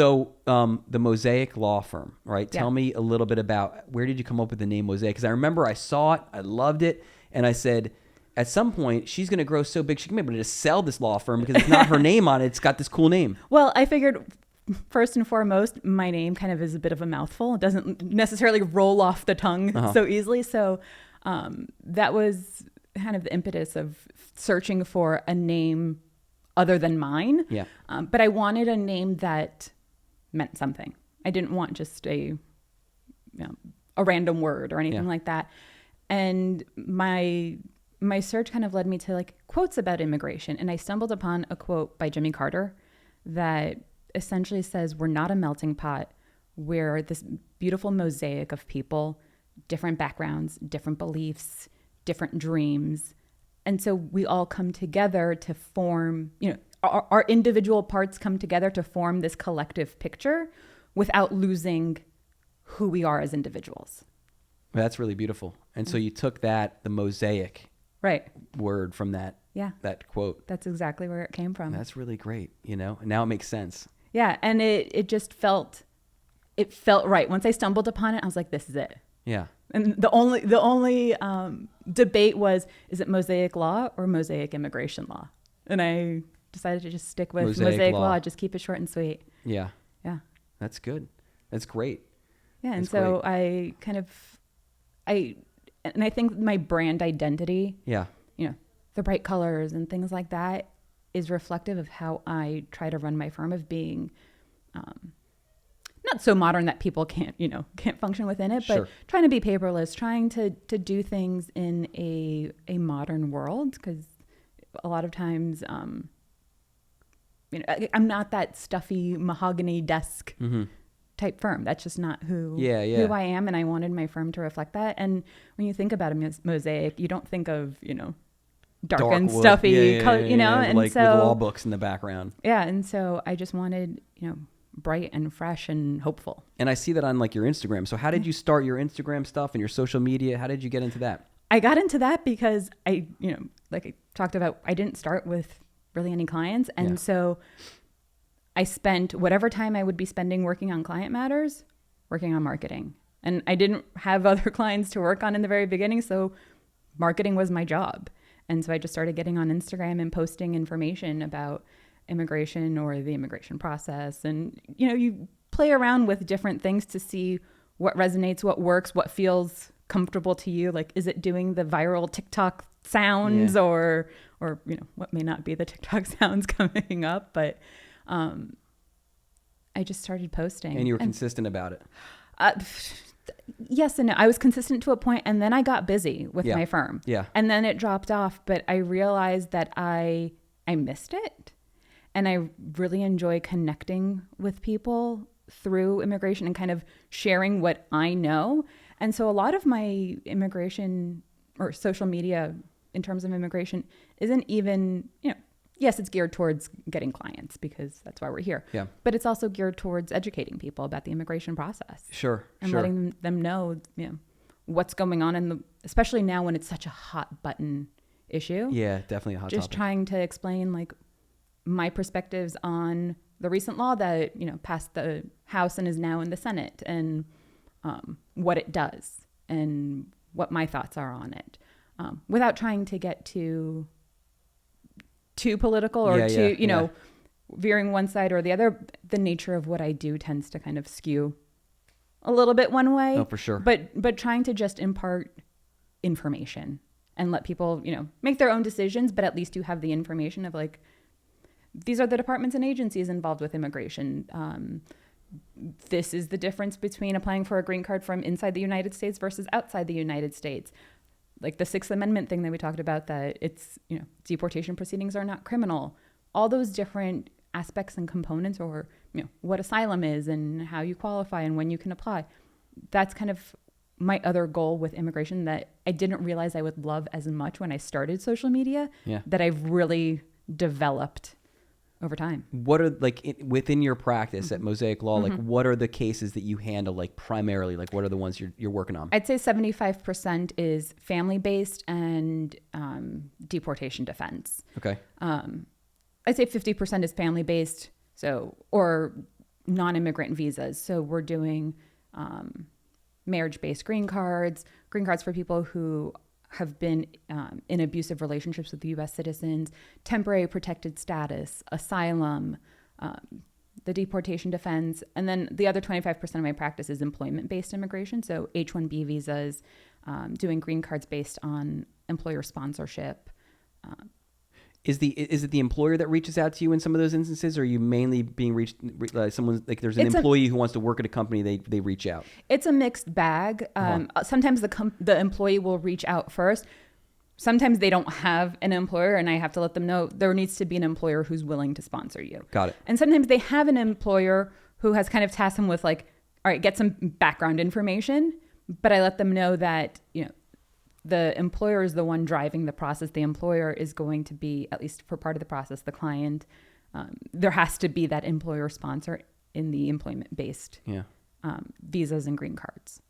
So the Mosaic Law Firm, right? Yeah. Tell me a little bit about where did you come up with the name Mosaic? Because I remember I saw it, I loved it, and I said, at some point, she's going to grow so big, she can be able to just sell this law firm because it's not her name on it. It's got this cool name. Well, I figured first and foremost, my name kind of is a bit of a mouthful. It doesn't necessarily roll off the tongue so easily. So that was kind of the impetus of searching for a name other than mine. Yeah. But I wanted a name that meant something. I didn't want just a random word or anything like that. And my search kind of led me to like quotes about immigration. And I stumbled upon a quote by Jimmy Carter that essentially says, we're not a melting pot. We're this beautiful mosaic of people, different backgrounds, different beliefs, different dreams. And so we all come together to form, our individual parts come together to form this collective picture without losing who we are as individuals. Well, that's really beautiful. And so you took the mosaic word from that quote. That's exactly where it came from. That's really great, and now it makes sense. Yeah, and it just felt right. Once I stumbled upon it, I was like, this is it. Yeah. And the only debate was, is it Mosaic Law or Mosaic Immigration Law? And I decided to just stick with Mosaic Law, just keep it short and sweet. Yeah. Yeah. That's good. That's great. Yeah, and so great. I think my brand identity, the bright colors and things like that is reflective of how I try to run my firm, of being not so modern that people can't function within it, but trying to be paperless, trying to do things in a modern world, because a lot of times, I'm not that stuffy mahogany desk type firm. That's just not who I am, and I wanted my firm to reflect that. And when you think about a mosaic, you don't think of dark and wood. Stuffy color, and like so with law books in the background. Yeah, and so I just wanted bright and fresh and hopeful. And I see that on like your Instagram. So how did you start your Instagram stuff and your social media? How did you get into that? I got into that because I like I talked about, I didn't start with really any clients, and so I spent whatever time I would be spending working on client matters, working on marketing. And I didn't have other clients to work on in the very beginning, so marketing was my job. And so I just started getting on Instagram and posting information about immigration or the immigration process. And, you play around with different things to see what resonates, what works, what feels comfortable to you. Like, is it doing the viral TikTok sounds or what may not be the TikTok sounds coming up, but I just started posting. And you were consistent about it. Yes and no. I was consistent to a point, and then I got busy with my firm. Yeah. And then it dropped off, but I realized that I missed it. And I really enjoy connecting with people through immigration and kind of sharing what I know. And so a lot of my immigration or social media in terms of immigration isn't even, yes, it's geared towards getting clients because that's why we're here. Yeah. But it's also geared towards educating people about the immigration process. Sure. And letting them know, what's going on especially now when it's such a hot button issue. Yeah, definitely a hot topic. Just trying to explain like my perspectives on the recent law that, passed the House and is now in the Senate, and what it does and what my thoughts are on it, without trying to get too political or veering one side or the other. The nature of what I do tends to kind of skew a little bit one way. Oh, for sure. But trying to just impart information and let people, make their own decisions, but at least you have the information of like, these are the departments and agencies involved with immigration. This is the difference between applying for a green card from inside the United States versus outside the United States. Like the Sixth Amendment thing that we talked about, that it's, deportation proceedings are not criminal. All those different aspects and components, or, what asylum is and how you qualify and when you can apply. That's kind of my other goal with immigration that I didn't realize I would love as much when I started social media, that I've really developed over time. What are within your practice at Mosaic Law, like what are the cases that you handle, like primarily, like what are the ones you're working on? I'd say 75% is family-based and deportation defense. Okay. I'd say 50% is family-based, or non-immigrant visas. So we're doing marriage-based green cards for people who have been in abusive relationships with U.S. citizens, temporary protected status, asylum, the deportation defense. And then the other 25% of my practice is employment-based immigration. So H-1B visas, doing green cards based on employer sponsorship. Is it the employer that reaches out to you in some of those instances, or are you mainly being reached? Someone like there's an employee who wants to work at a company, they reach out. It's a mixed bag. Sometimes the employee will reach out first. Sometimes they don't have an employer, and I have to let them know there needs to be an employer who's willing to sponsor you. Got it. And sometimes they have an employer who has kind of tasked them with like, all right, get some background information, but I let them know that the employer is the one driving the process. The employer is going to be, at least for part of the process, the client. There has to be that employer sponsor in the employment-based visas and green cards.